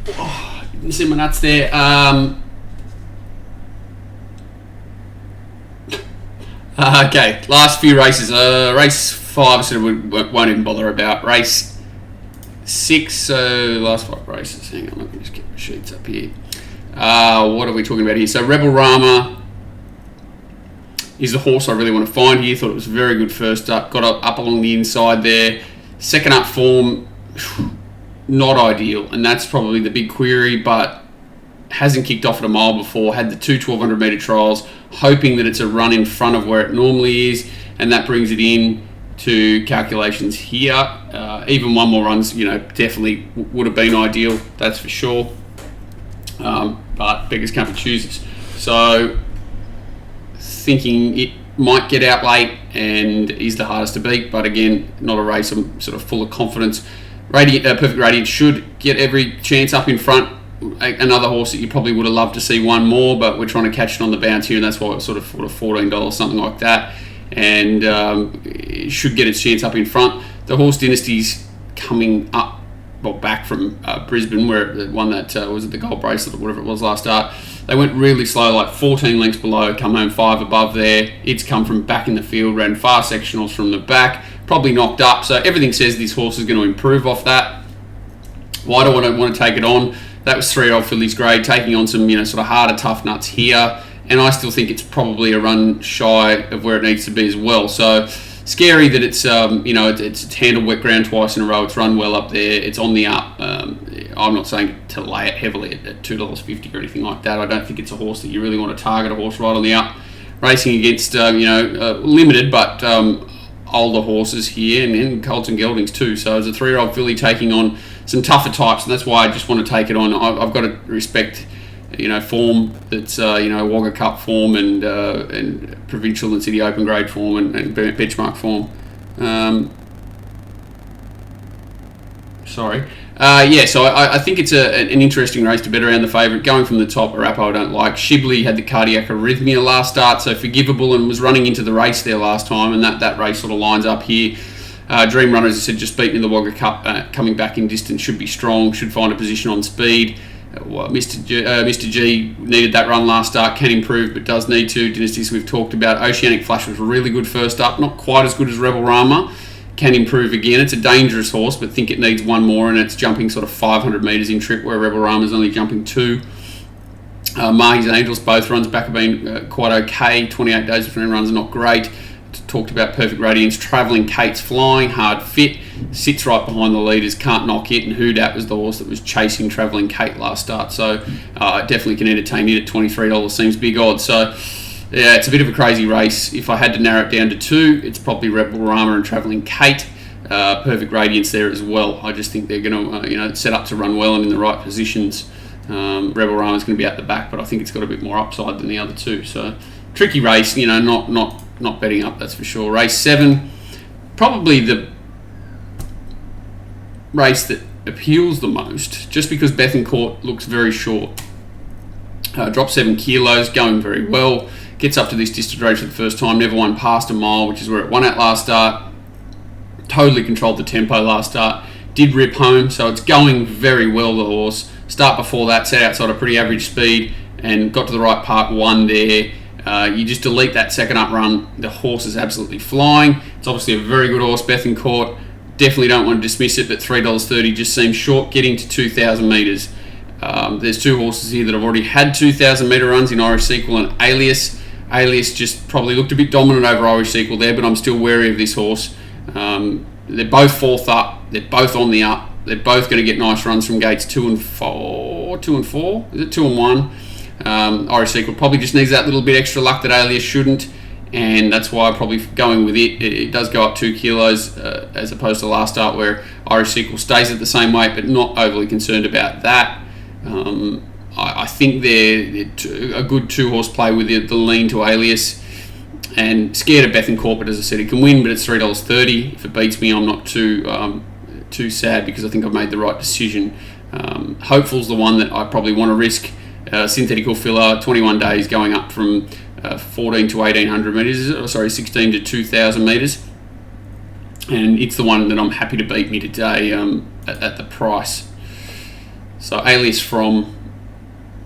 Didn't see my nuts there. Okay, last few races. Race 5, so we won't even bother about. Race 6, so last 5 races. Hang on, let me just get my sheets up here. What are we talking about here? So Rebel Rama is the horse I really want to find here. Thought it was very good first up. Got up along the inside there. Second up form, not ideal. And that's probably the big query, but hasn't kicked off at a mile before. Had the 2 1200 metre trials, hoping that it's a run in front of where it normally is. And that brings it in to calculations here. Even one more runs, definitely would have been ideal. That's for sure. But beggars can't be choosers. So thinking it might get out late and is the hardest to beat, but again, not a race I'm sort of full of confidence. Perfect Radiant should get every chance up in front. Another horse that you probably would have loved to see one more, but we're trying to catch it on the bounce here, and that's why it's sort of $14, something like that, and it should get its chance up in front. The Horse Dynasty's coming up, back from Brisbane, where it won that, was it the Gold Bracelet or whatever it was last start. They went really slow, like 14 lengths below, come home 5 above there. It's come from back in the field, ran fast sectionals from the back, probably knocked up. So everything says this horse is going to improve off that. Why do I want to take it on? That was 3-year-old filly's grade, taking on some sort of harder, tough nuts here. And I still think it's probably a run shy of where it needs to be as well. So scary that it's it's handled wet ground twice in a row. It's run well up there. It's on the up. I'm not saying to lay it heavily at $2.50 or anything like that. I don't think it's a horse that you really want to target, a horse right on the up. Racing against limited but older horses here, and colts and geldings too. So as a 3-year-old filly taking on some tougher types, and that's why I just want to take it on. I've got to respect form that's Wagga Cup form and provincial and city open grade form and benchmark form. So I think it's an interesting race to bet around the favourite. Going from the top, Arapo I don't like. Shibley had the cardiac arrhythmia last start, so forgivable, and was running into the race there last time, and that race sort of lines up here. Dream Runner, as I said, just beaten in the Wagga Cup, coming back in distance, should be strong, should find a position on speed. Mr. G needed that run last start, can improve but does need to. Dynasties we've talked about. Oceanic Flash was really good first up, not quite as good as Rebel Rama, can improve again. It's a dangerous horse, but think it needs one more, and it's jumping sort of 500 metres in trip, where Rebel Rama's only jumping 2. Mahi's Angels, both runs back have been quite okay. 28 days between runs are not great. Talked about Perfect Radiance. Travelling Kate's flying, hard fit, sits right behind the leaders, can't knock it, and Hoodat was the horse that was chasing Travelling Kate last start, so definitely can entertain it at $23, seems big odds. So yeah, it's a bit of a crazy race. If I had to narrow it down to 2, it's probably Rebel Rama and Travelling Kate. Perfect Radiance there as well. I just think they're going to set up to run well and in the right positions. Rebel Rama's going to be at the back, but I think it's got a bit more upside than the other two. So tricky race, not betting up, that's for sure. Race 7, probably the race that appeals the most, just because Bethencourt looks very short. Dropped 7 kilos, going very well. Gets up to this distance race for the first time, never won past a mile, which is where it won at last start. Totally controlled the tempo last start. Did rip home, so it's going very well, the horse. Start before that, set outside a pretty average speed and got to the right part, won there. You just delete that second up run, the horse is absolutely flying. It's obviously a very good horse, Bethencourt. Definitely don't want to dismiss it, but $3.30 just seems short getting to 2,000 metres. There's 2 horses here that have already had 2,000 metre runs in Irish Sequel and Alias. Alias just probably looked a bit dominant over Irish Sequel there, but I'm still wary of this horse. They're both 4th up, they're both on the up, they're both going to get nice runs from gates 2 and 4. 2 and 4? Is it 2 and 1? Irish Sequel probably just needs that little bit extra luck that Alias shouldn't, and that's why I'm probably going with it. It does go up 2 kilos as opposed to last start, where Irish Sequel stays at the same weight, but not overly concerned about that. I think they're a good 2-horse play with the lean to Alias, and scared of Bethencourt, but as I said, it can win, but it's $3.30. If it beats me, I'm not too sad, because I think I've made the right decision. Hopeful's the one that I probably want to risk. Synthetical filler, 21 days, going up from 14 to 1,800 metres, 16 to 2,000 metres, and it's the one that I'm happy to beat me today at the price. So Alias from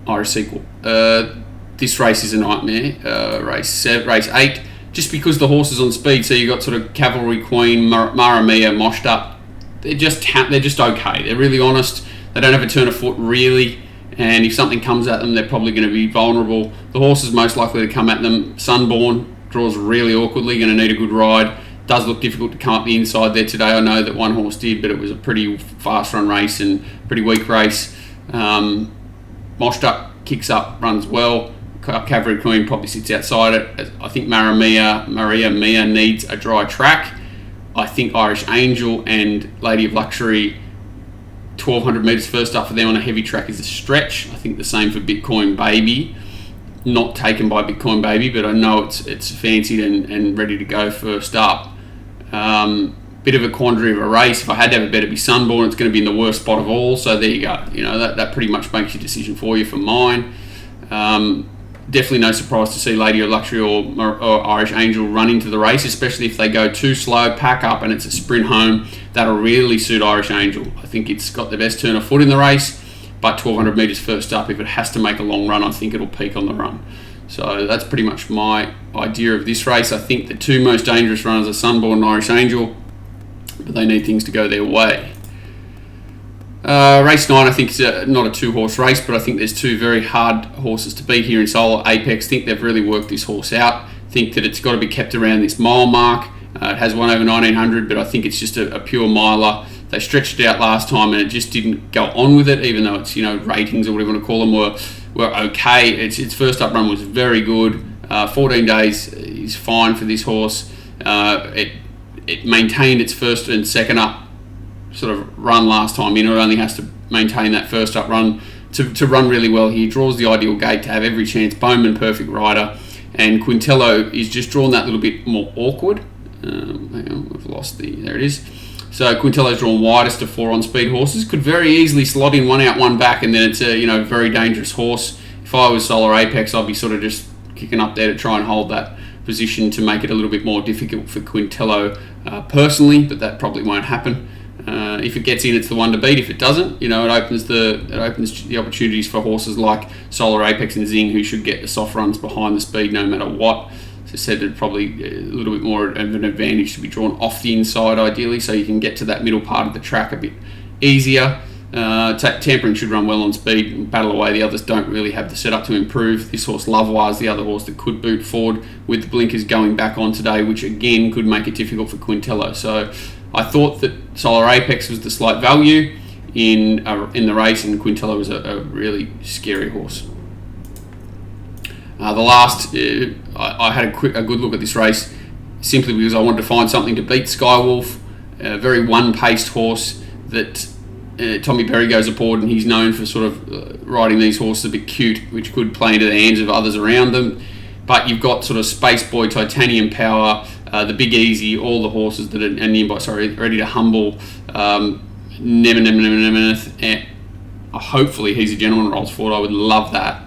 Irish Sequel. This race is a nightmare. Race 8, just because the horse is on speed. So you got sort of Cavalry Queen, Mara Mia, Moshed Up. They're just okay. They're really honest. They don't have a turn of foot really, and if something comes at them, they're probably going to be vulnerable. The horse is most likely to come at them. Sunborn draws really awkwardly, going to need a good ride. Does look difficult to come up the inside there today. I know that one horse did, but it was a pretty fast run race and pretty weak race. Moshed Up kicks up, runs well. Cavalry Queen probably sits outside it. I think Maria Mia needs a dry track. I think Irish Angel and Lady of Luxury, 1,200 metres first up for them on a heavy track is a stretch. I think the same for Bitcoin Baby. Not taken by Bitcoin Baby, but I know it's fancied and ready to go first up. Bit of a quandary of a race. If I had to have a bet, it'd be Sunborn. It's going to be in the worst spot of all. So there you go. You know, that pretty much makes your decision for you for mine. Definitely no surprise to see Lady of Luxury or Irish Angel run into the race, especially if they go too slow, pack up, and it's a sprint home. That'll really suit Irish Angel. I think it's got the best turn of foot in the race, but 1,200 metres first up, if it has to make a long run, I think it'll peak on the run. So that's pretty much my idea of this race. I think the two most dangerous runners are Sunborn and Irish Angel, but they need things to go their way. Race 9, I think it's not a 2-horse race, but I think there's two very hard horses to beat here in Solar Apex. I think they've really worked this horse out. I think that it's got to be kept around this mile mark. It has won over 1,900, but I think it's just a pure miler. They stretched it out last time and it just didn't go on with it, even though its ratings or whatever you want to call them were okay. Its first up run was very good. 14 days is fine for this horse. It maintained its first and second up sort of run last time. It only has to maintain that first up run to run really well here. Draws the ideal gate to have every chance. Bowman perfect rider, and Quintello is just drawn that little bit more awkward. Hang on, we've lost there it is. So Quintello's drawn widest of 4 on speed horses. Could very easily slot in 1 out, 1 back, and then it's a very dangerous horse. If I was Solar Apex, I'd be sort of just kicking up there to try and hold that position to make it a little bit more difficult for Quintello personally, but that probably won't happen. If it gets in, it's the one to beat. If it doesn't, it opens the opportunities for horses like Solar Apex and Zing, who should get the soft runs behind the speed no matter what. As I said, it's probably a little bit more of an advantage to be drawn off the inside ideally, so you can get to that middle part of the track a bit easier. Tampering should run well on speed and battle away. The others don't really have the setup to improve. This horse, Lovewise, the other horse that could boot forward with the blinkers going back on today, which again could make it difficult for Quintello. So I thought that Solar Apex was the slight value in the race, and Quintello was a really scary horse. The last, I had a good look at this race simply because I wanted to find something to beat Skywolf, a very one-paced horse that Tommy Berry goes aboard, and he's known for sort of riding these horses a bit cute, which could play into the hands of others around them. But you've got sort of Space Boy, Titanium Power, the Big Easy, all the horses that are nearby, ready to humble. Nemeneth. Hopefully He's a Gentleman rolls forward. I would love that.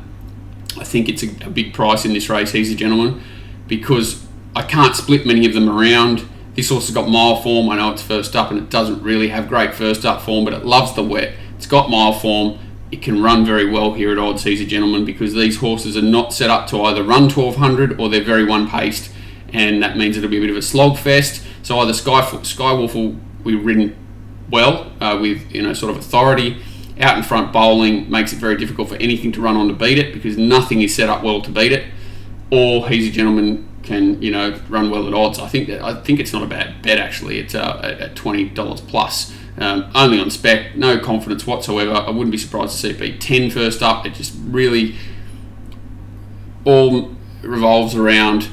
I think it's a big price in this race, He's a Gentleman, because I can't split many of them around. This horse has got mile form. I know it's first up and it doesn't really have great first up form, but it loves the wet. It's got mile form. It can run very well here at odds, He's a Gentleman, because these horses are not set up to either run 1,200 or they're very one-paced, and that means it'll be a bit of a slog fest. So either Skywolf will be ridden well with sort of authority. Out in front bowling makes it very difficult for anything to run on to beat it, because nothing is set up well to beat it. Or He's a Gentleman can run well at odds. I think it's not a bad bet actually. It's at $20 plus. Only on spec, no confidence whatsoever. I wouldn't be surprised to see it beat 10 first up. It just really all revolves around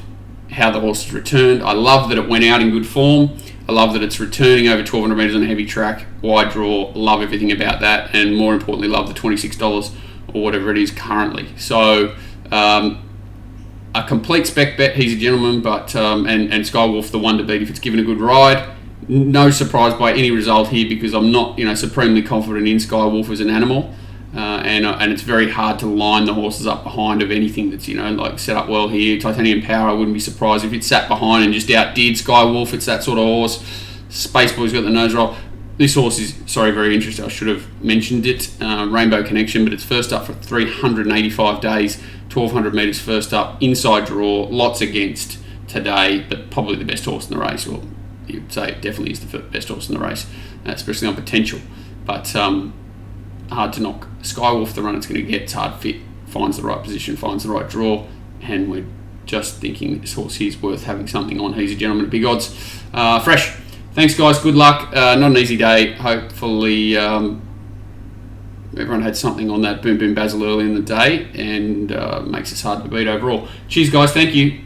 how the horse is returned. I love that it went out in good form. I love that it's returning over 1,200 metres on a heavy track, wide draw. Love everything about that, and more importantly, love the $26 or whatever it is currently. So a complete spec bet, He's a Gentleman, but and Skywolf the one to beat if it's given a good ride. No surprise by any result here, because I'm not supremely confident in Skywolf as an animal, and it's very hard to line the horses up behind of anything that's like set up well here. Titanium Power, I wouldn't be surprised if it sat behind and just outdid Skywolf. It's that sort of horse. Space Boy's got the nose roll. This horse is, very interesting. I should have mentioned it. Rainbow Connection, but it's first up for 385 days, 1,200 metres first up, inside draw, lots against today, but probably the best horse in the race. Well, you'd say it definitely is the best horse in the race, especially on potential. But hard to knock. Skywolf, the run it's going to get, it's hard fit, finds the right position, finds the right draw, and we're just thinking this horse here is worth having something on. He's a gentleman at big odds. Fresh. Thanks, guys. Good luck. Not an easy day. Hopefully, everyone had something on that Boom Boom Basil early in the day, and makes us hard to beat overall. Cheers, guys. Thank you.